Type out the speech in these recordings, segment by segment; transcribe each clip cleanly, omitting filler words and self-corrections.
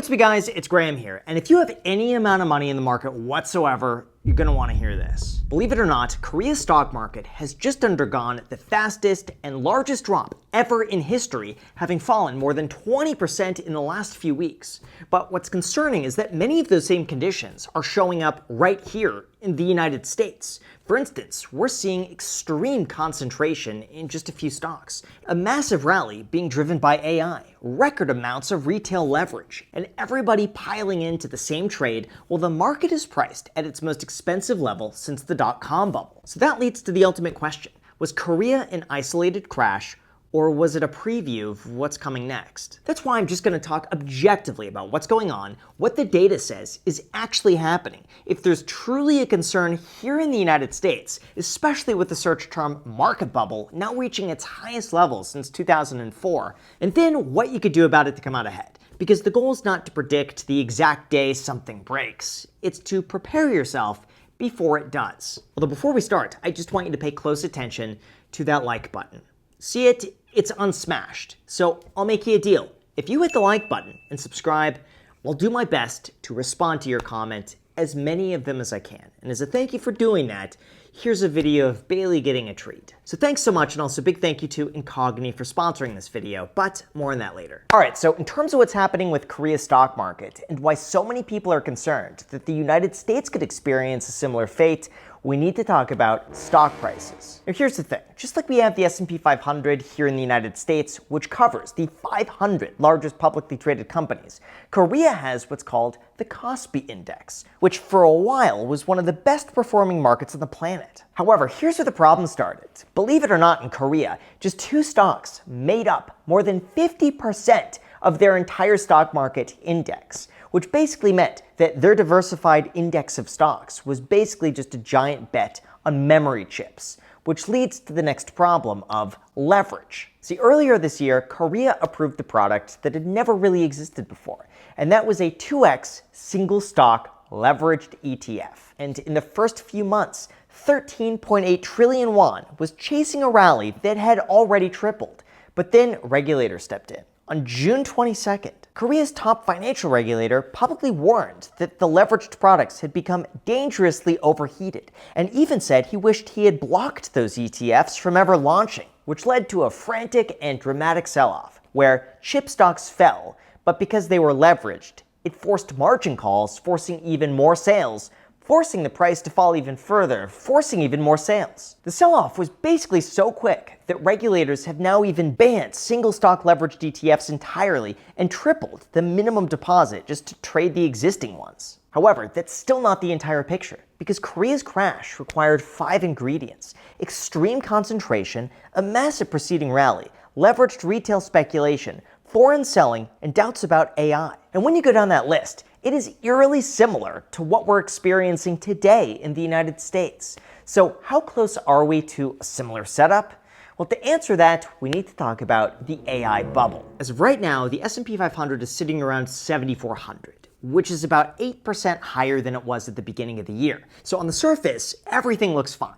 What's up, guys? It's Graham here, and if you have any amount of money in the market whatsoever, you're going to want to hear this. Believe it or not, Korea's stock market has just undergone the fastest and largest drop ever in history, having fallen more than 20% in the last few weeks. But what's concerning is that many of those same conditions are showing up right here in the United States. For instance, we're seeing extreme concentration in just a few stocks, a massive rally being driven by AI, record amounts of retail leverage, and everybody piling into the same trade while the market is priced at its most expensive level since the dot-com bubble. So that leads to the ultimate question. Was Korea an isolated crash, or was it a preview of what's coming next? That's why I'm just going to talk objectively about what's going on, what the data says is actually happening, if there's truly a concern here in the United States, especially with the search term market bubble now reaching its highest level since 2004, and then what you could do about it to come out ahead. Because the goal is not to predict the exact day something breaks, it's to prepare yourself before it does. Although before we start, I just want you to pay close attention to that like button. See it? It's unsmashed. So I'll make you a deal. If you hit the like button and subscribe, I'll do my best to respond to your comment, as many of them as I can. And as a thank you for doing that, here's a video of Bailey getting a treat. So thanks so much, and also a big thank you to Incogni for sponsoring this video, but more on that later. All right, so in terms of what's happening with Korea's stock market and why so many people are concerned that the United States could experience a similar fate, we need to talk about stock prices. Now here's the thing, just like we have the S&P 500 here in the United States, which covers the 500 largest publicly traded companies, Korea has what's called the KOSPI index, which for a while was one of the best performing markets on the planet. However, here's where the problem started. Believe it or not, in Korea, just two stocks made up more than 50% of their entire stock market index, which basically meant that their diversified index of stocks was basically just a giant bet on memory chips, which leads to the next problem of leverage. See, earlier this year, Korea approved a product that had never really existed before, and that was a 2x single stock leveraged ETF. And in the first few months, 13.8 trillion won was chasing a rally that had already tripled. But then regulators stepped in. On June 22nd, Korea's top financial regulator publicly warned that the leveraged products had become dangerously overheated, and even said he wished he had blocked those ETFs from ever launching, which led to a frantic and dramatic sell-off, where chip stocks fell, but because they were leveraged, it forced margin calls, forcing even more sales, forcing the price to fall even further, forcing even more sales. The sell-off was basically so quick that regulators have now even banned single stock leveraged ETFs entirely and tripled the minimum deposit just to trade the existing ones. However, that's still not the entire picture, because Korea's crash required 5 ingredients: extreme concentration, a massive preceding rally, leveraged retail speculation, foreign selling, and doubts about AI. And when you go down that list, it is eerily similar to what we're experiencing today in the United States. So how close are we to a similar setup? Well, to answer that, we need to talk about the AI bubble. As of right now, the S&P 500 is sitting around 7,400, which is about 8% higher than it was at the beginning of the year. So on the surface, everything looks fine.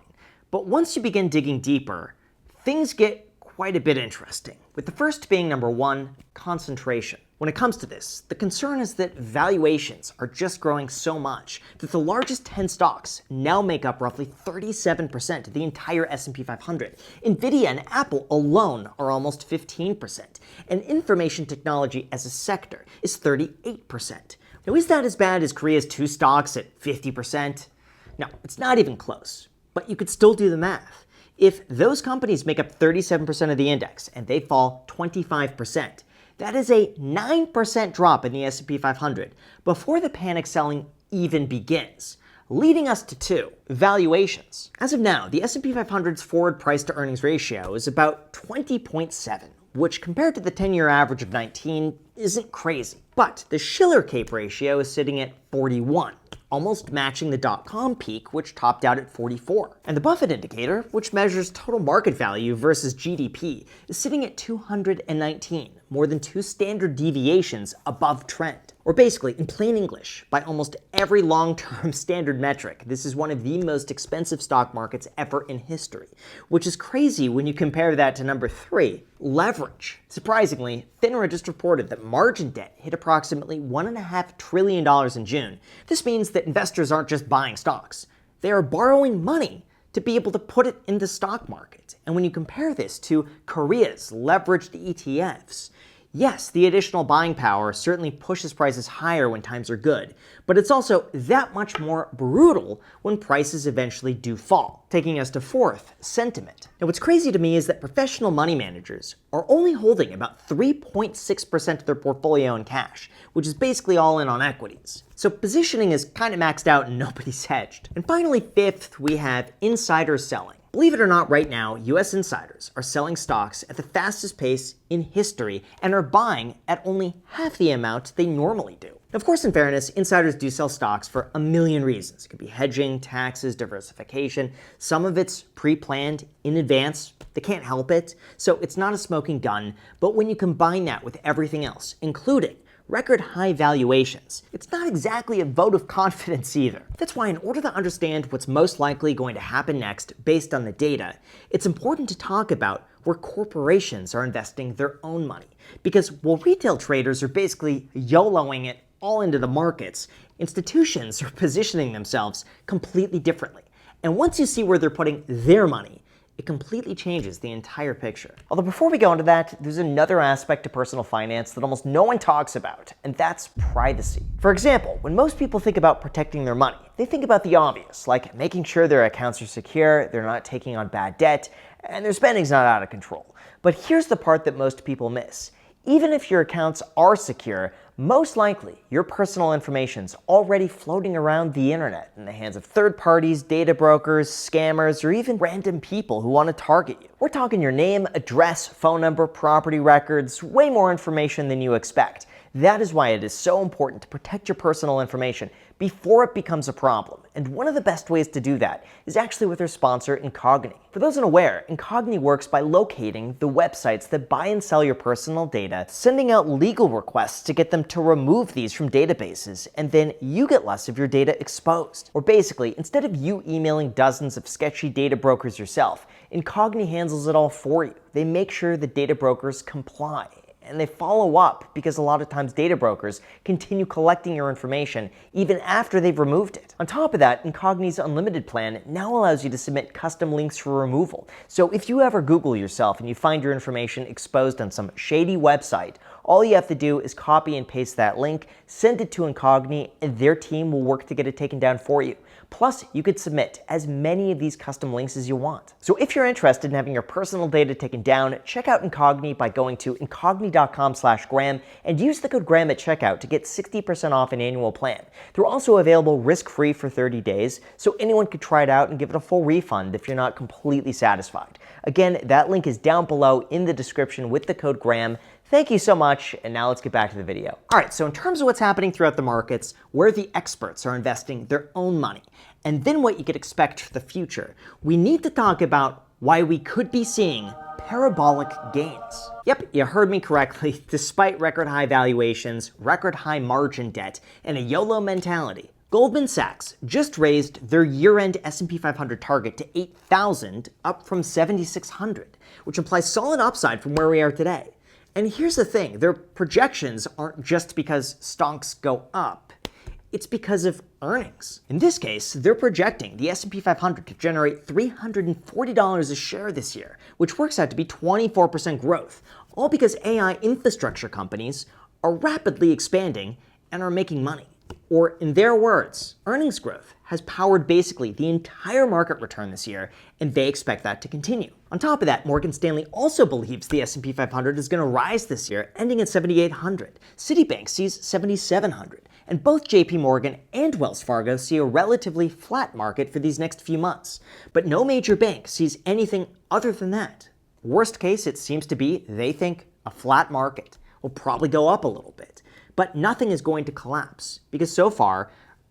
But once you begin digging deeper, things get quite a bit interesting, with the first being number 1, concentration. When it comes to this, the concern is that valuations are just growing so much that the largest 10 stocks now make up roughly 37% of the entire S&P 500. Nvidia and Apple alone are almost 15%, and information technology as a sector is 38%. Now, is that as bad as Korea's 2 stocks at 50%? No, it's not even close, but you could still do the math. If those companies make up 37% of the index and they fall 25%, that is a 9% drop in the S&P 500 before the panic selling even begins, leading us to 2, valuations. As of now, the S&P 500's forward price to earnings ratio is about 20.7, which compared to the 10-year average of 19 isn't crazy. But the Shiller Cape ratio is sitting at 41, almost matching the dot-com peak, which topped out at 44. And the Buffett indicator, which measures total market value versus GDP, is sitting at 219, more than 2 standard deviations above trend. Or basically, in plain English, by almost every long-term standard metric, this is one of the most expensive stock markets ever in history, which is crazy when you compare that to number 3, leverage. Surprisingly, FINRA just reported that margin debt hit approximately $1.5 trillion in June. This means that investors aren't just buying stocks. They are borrowing money to be able to put it in the stock market. And when you compare this to Korea's leveraged ETFs, yes, the additional buying power certainly pushes prices higher when times are good, but it's also that much more brutal when prices eventually do fall. Taking us to 4th, sentiment. Now what's crazy to me is that professional money managers are only holding about 3.6% of their portfolio in cash, which is basically all in on equities. So positioning is kind of maxed out and nobody's hedged. And finally, 5th, we have insider selling. Believe it or not, right now, US insiders are selling stocks at the fastest pace in history and are buying at only half the amount they normally do. Of course, in fairness, insiders do sell stocks for a million reasons. It could be hedging, taxes, diversification. Some of it's pre-planned in advance. They can't help it. So it's not a smoking gun. But when you combine that with everything else, including record high valuations, it's not exactly a vote of confidence either. That's why in order to understand what's most likely going to happen next based on the data, it's important to talk about where corporations are investing their own money. Because while retail traders are basically YOLOing it all into the markets, institutions are positioning themselves completely differently. And once you see where they're putting their money, it completely changes the entire picture. Although before we go into that, there's another aspect to personal finance that almost no one talks about, and that's privacy. For example, when most people think about protecting their money, they think about the obvious, like making sure their accounts are secure, they're not taking on bad debt, and their spending's not out of control. But here's the part that most people miss. Even if your accounts are secure, most likely your personal information's already floating around the internet in the hands of third parties, data brokers, scammers, or even random people who want to target you. We're talking your name, address, phone number, property records, way more information than you expect. That is why it is so important to protect your personal information before it becomes a problem. And one of the best ways to do that is actually with our sponsor, Incogni. For those unaware, Incogni works by locating the websites that buy and sell your personal data, sending out legal requests to get them to remove these from databases, and then you get less of your data exposed. Or basically, instead of you emailing dozens of sketchy data brokers yourself, Incogni handles it all for you. They make sure the data brokers comply. And they follow up because a lot of times data brokers continue collecting your information even after they've removed it. On top of that, Incogni's Unlimited plan now allows you to submit custom links for removal. So if you ever Google yourself and you find your information exposed on some shady website, all you have to do is copy and paste that link, send it to Incogni, and their team will work to get it taken down for you. Plus, you could submit as many of these custom links as you want. So if you're interested in having your personal data taken down, check out Incogni by going to incogni.com/Graham and use the code Graham at checkout to get 60% off an annual plan. They're also available risk-free for 30 days, so anyone could try it out and give it a full refund if you're not completely satisfied. Again, that link is down below in the description with the code Graham. Thank you so much, and now let's get back to the video. All right, so in terms of what's happening throughout the markets, where the experts are investing their own money, and then what you could expect for the future, we need to talk about why we could be seeing parabolic gains. Yep, you heard me correctly. Despite record high valuations, record high margin debt, and a YOLO mentality, Goldman Sachs just raised their year-end S&P 500 target to 8,000, up from 7,600, which implies solid upside from where we are today. And here's the thing, their projections aren't just because stocks go up, it's because of earnings. In this case, they're projecting the S&P 500 to generate $340 a share this year, which works out to be 24% growth, all because AI infrastructure companies are rapidly expanding and are making money. Or in their words, earnings growth has powered basically the entire market return this year, and they expect that to continue. On top of that, Morgan Stanley also believes the S&P 500 is going to rise this year, ending at 7,800. Citibank sees 7,700, and both JP Morgan and Wells Fargo see a relatively flat market for these next few months. But no major bank sees anything other than that. Worst case, it seems to be they think a flat market will probably go up a little bit. But nothing is going to collapse, because so far,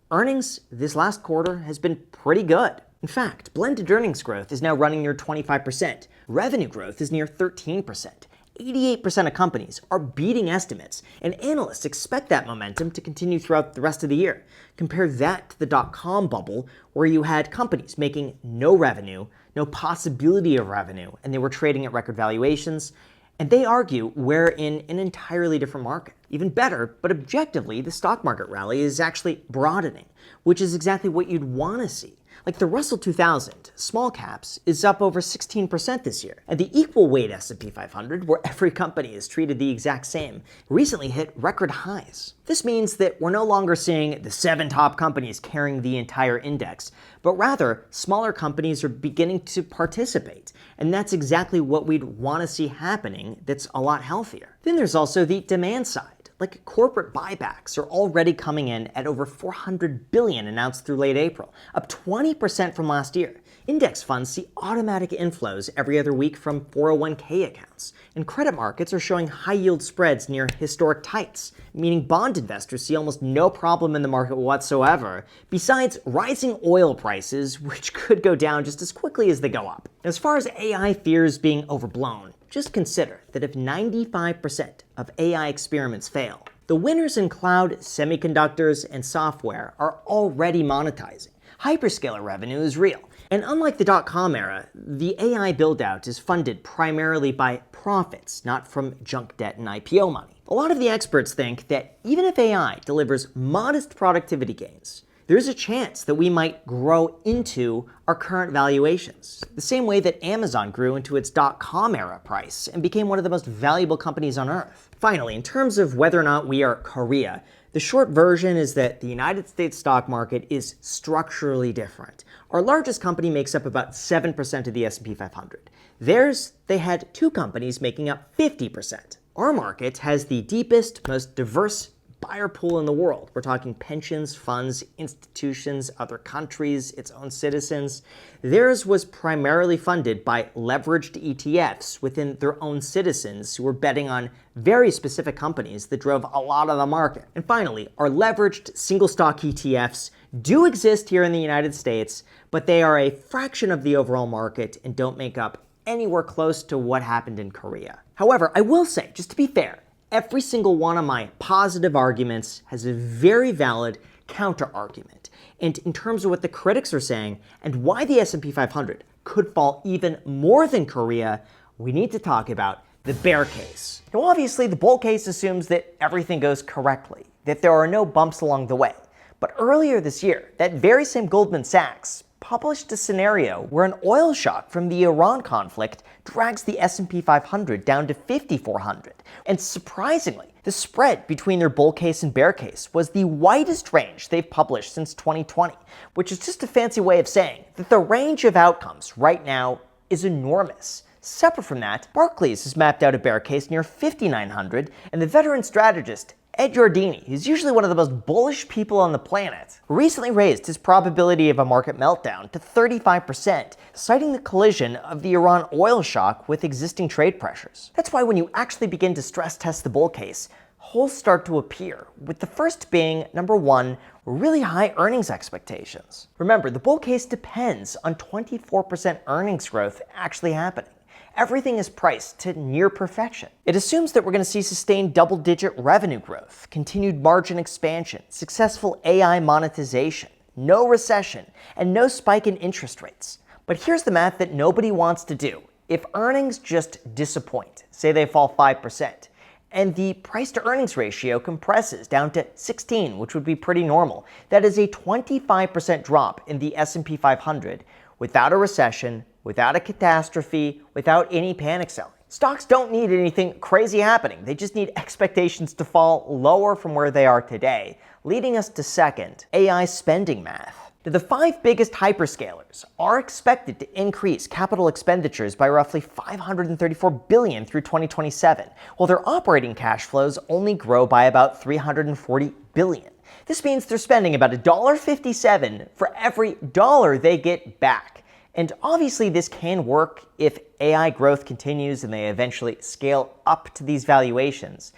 earnings this last quarter has been pretty good. In fact, blended earnings growth is now running near 25%, revenue growth is near 13%, 88% of companies are beating estimates, and analysts expect that momentum to continue throughout the rest of the year. Compare that to the dot-com bubble, where you had companies making no revenue, no possibility of revenue, and they were trading at record valuations. And they argue we're in an entirely different market. Even better, but objectively, the stock market rally is actually broadening, which is exactly what you'd want to see. Like the Russell 2000, small caps, is up over 16% this year, and the equal weight S&P 500, where every company is treated the exact same, recently hit record highs. This means that we're no longer seeing the 7 top companies carrying the entire index, but rather smaller companies are beginning to participate, and that's exactly what we'd want to see happening that's a lot healthier. Then there's also the demand side. Like corporate buybacks are already coming in at over $400 billion announced through late April, up 20% from last year. Index funds see automatic inflows every other week from 401k accounts, and credit markets are showing high-yield spreads near historic tights, meaning bond investors see almost no problem in the market whatsoever, besides rising oil prices, which could go down just as quickly as they go up. As far as AI fears being overblown, just consider that if 95% of AI experiments fail, the winners in cloud, semiconductors, and software are already monetizing. Hyperscaler revenue is real. And unlike the dot-com era, the AI build-out is funded primarily by profits, not from junk debt and IPO money. A lot of the experts think that even if AI delivers modest productivity gains, there's a chance that we might grow into our current valuations, the same way that Amazon grew into its dot-com era price and became one of the most valuable companies on earth. Finally, in terms of whether or not we are Korea, the short version is that the United States stock market is structurally different. Our largest company makes up about 7% of the S&P 500. Theirs, they had 2 companies making up 50%. Our market has the deepest, most diverse buyer pool in the world. We're talking pensions, funds, institutions, other countries, its own citizens. Theirs was primarily funded by leveraged ETFs within their own citizens who were betting on very specific companies that drove a lot of the market. And finally, our leveraged single stock ETFs do exist here in the United States, but they are a fraction of the overall market and don't make up anywhere close to what happened in Korea. However, I will say, just to be fair, every single one of my positive arguments has a very valid counter-argument. And in terms of what the critics are saying and why the S&P 500 could fall even more than Korea, we need to talk about the bear case. Now obviously the bull case assumes that everything goes correctly, that there are no bumps along the way. But earlier this year, that very same Goldman Sachs published a scenario where an oil shock from the Iran conflict drags the S&P 500 down to 5,400. And surprisingly, the spread between their bull case and bear case was the widest range they've published since 2020, which is just a fancy way of saying that the range of outcomes right now is enormous. Separate from that, Barclays has mapped out a bear case near 5,900, and the veteran strategist Ed Yardeni, who's usually one of the most bullish people on the planet, recently raised his probability of a market meltdown to 35%, citing the collision of the Iran oil shock with existing trade pressures. That's why when you actually begin to stress test the bull case, holes start to appear, with the first being, number 1, really high earnings expectations. Remember, the bull case depends on 24% earnings growth actually happening. Everything is priced to near perfection. It assumes that we're going to see sustained double-digit revenue growth, continued margin expansion, successful AI monetization, no recession, and no spike in interest rates. But here's the math that nobody wants to do. If earnings just disappoint, say they fall 5%, and the price-to-earnings ratio compresses down to 16, which would be pretty normal, that is a 25% drop in the S&P 500 without a recession, without a catastrophe, without any panic selling. Stocks don't need anything crazy happening. They just need expectations to fall lower from where they are today, leading us to second, AI spending math. Now, the 5 biggest hyperscalers are expected to increase capital expenditures by roughly $534 billion through 2027, while their operating cash flows only grow by about $340 billion. This means they're spending about $1.57 for every dollar they get back. And obviously this can work if AI growth continues and they eventually scale up to these valuations.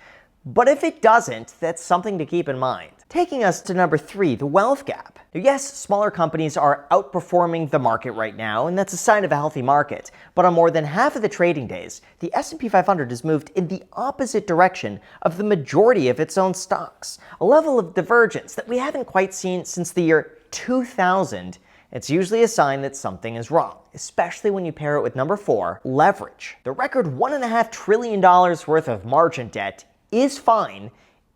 But if it doesn't, that's something to keep in mind. Taking us to number 3, the wealth gap. Now, yes, smaller companies are outperforming the market right now, and that's a sign of a healthy market. But on more than half of the trading days, the S&P 500 has moved in the opposite direction of the majority of its own stocks, a level of divergence that we haven't quite seen since the year 2000. It's usually a sign that something is wrong, especially when you pair it with number 4, leverage. The record $1.5 trillion worth of margin debt is fine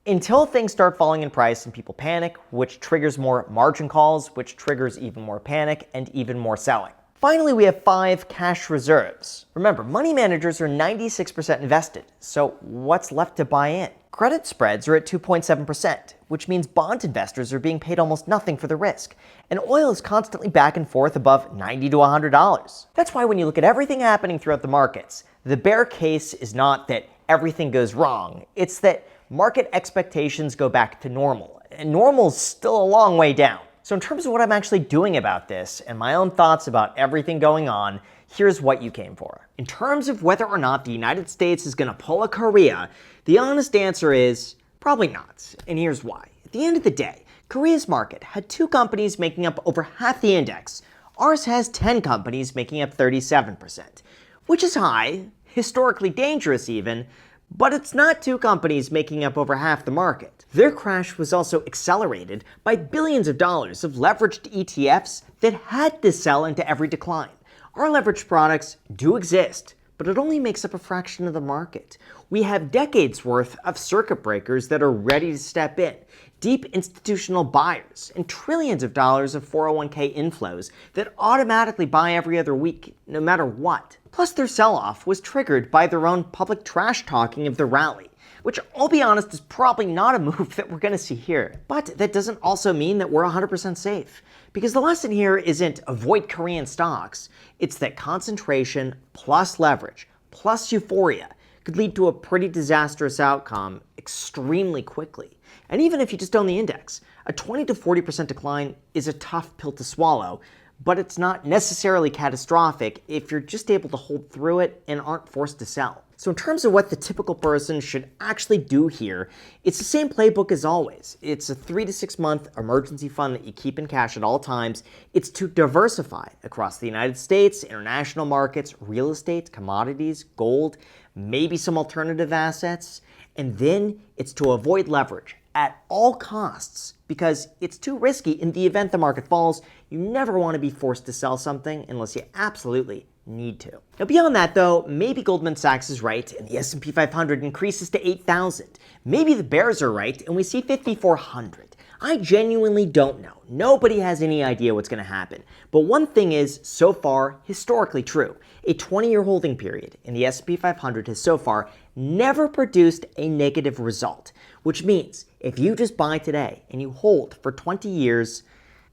until things start falling in price and people panic, which triggers more margin calls, which triggers even more panic and even more selling. Finally, we have 5, cash reserves. Remember, money managers are 96% invested, so what's left to buy in? Credit spreads are at 2.7%, which means bond investors are being paid almost nothing for the risk, and oil is constantly back and forth above $90 to $100. That's why when you look at everything happening throughout the markets, the bear case is not that everything goes wrong, it's that market expectations go back to normal, and normal's still a long way down. So in terms of what I'm actually doing about this and my own thoughts about everything going on, here's what you came for. In terms of whether or not the United States is going to pull a Korea, the honest answer is probably not, and here's why. At the end of the day, Korea's market had 2 companies making up over half the index. Ours has 10 companies making up 37%, which is high, historically dangerous even, but it's not 2 companies making up over half the market. Their crash was also accelerated by billions of dollars of leveraged ETFs that had to sell into every decline. Our leveraged products do exist, but it only makes up a fraction of the market. We have decades worth of circuit breakers that are ready to step in, deep institutional buyers, and trillions of dollars of 401k inflows that automatically buy every other week, no matter what. Plus, their sell-off was triggered by their own public trash talking of the rally, which, I'll be honest, is probably not a move that we're going to see here. But that doesn't also mean that we're 100% safe, because the lesson here isn't avoid Korean stocks, it's that concentration plus leverage plus euphoria could lead to a pretty disastrous outcome extremely quickly. And even if you just own the index, a 20 to 40% decline is a tough pill to swallow, but it's not necessarily catastrophic if you're just able to hold through it and aren't forced to sell. So in terms of what the typical person should actually do here, it's the same playbook as always. It's a 3 to 6 month emergency fund that you keep in cash at all times. It's to diversify across the United States, international markets, real estate, commodities, gold, maybe some alternative assets, and then it's to avoid leverage at all costs because it's too risky in the event the market falls. You never want to be forced to sell something unless you absolutely need to. Now beyond that though, maybe Goldman Sachs is right and the S&P 500 increases to 8,000. Maybe the bears are right and we see 5,400. I genuinely don't know. Nobody has any idea what's going to happen. But one thing is so far historically true. A 20-year holding period in the S&P 500 has so far never produced a negative result, which means if you just buy today and you hold for 20 years,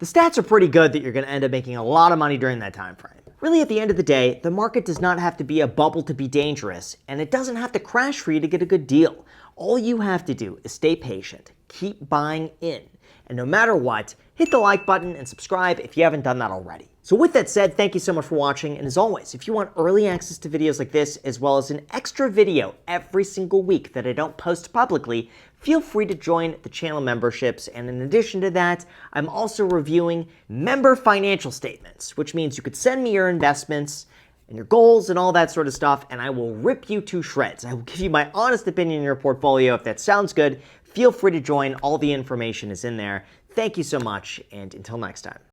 the stats are pretty good that you're going to end up making a lot of money during that time frame. Really, at the end of the day, the market does not have to be a bubble to be dangerous, and it doesn't have to crash for you to get a good deal. All you have to do is stay patient, keep buying in, and no matter what, hit the like button and subscribe if you haven't done that already. So with that said, thank you so much for watching, and as always, if you want early access to videos like this, as well as an extra video every single week that I don't post publicly, feel free to join the channel memberships, and in addition to that, I'm also reviewing member financial statements, which means you could send me your investments and your goals and all that sort of stuff, and I will rip you to shreds. I will give you my honest opinion in your portfolio. If that sounds good, feel free to join. All the information is in there. Thank you so much, and until next time.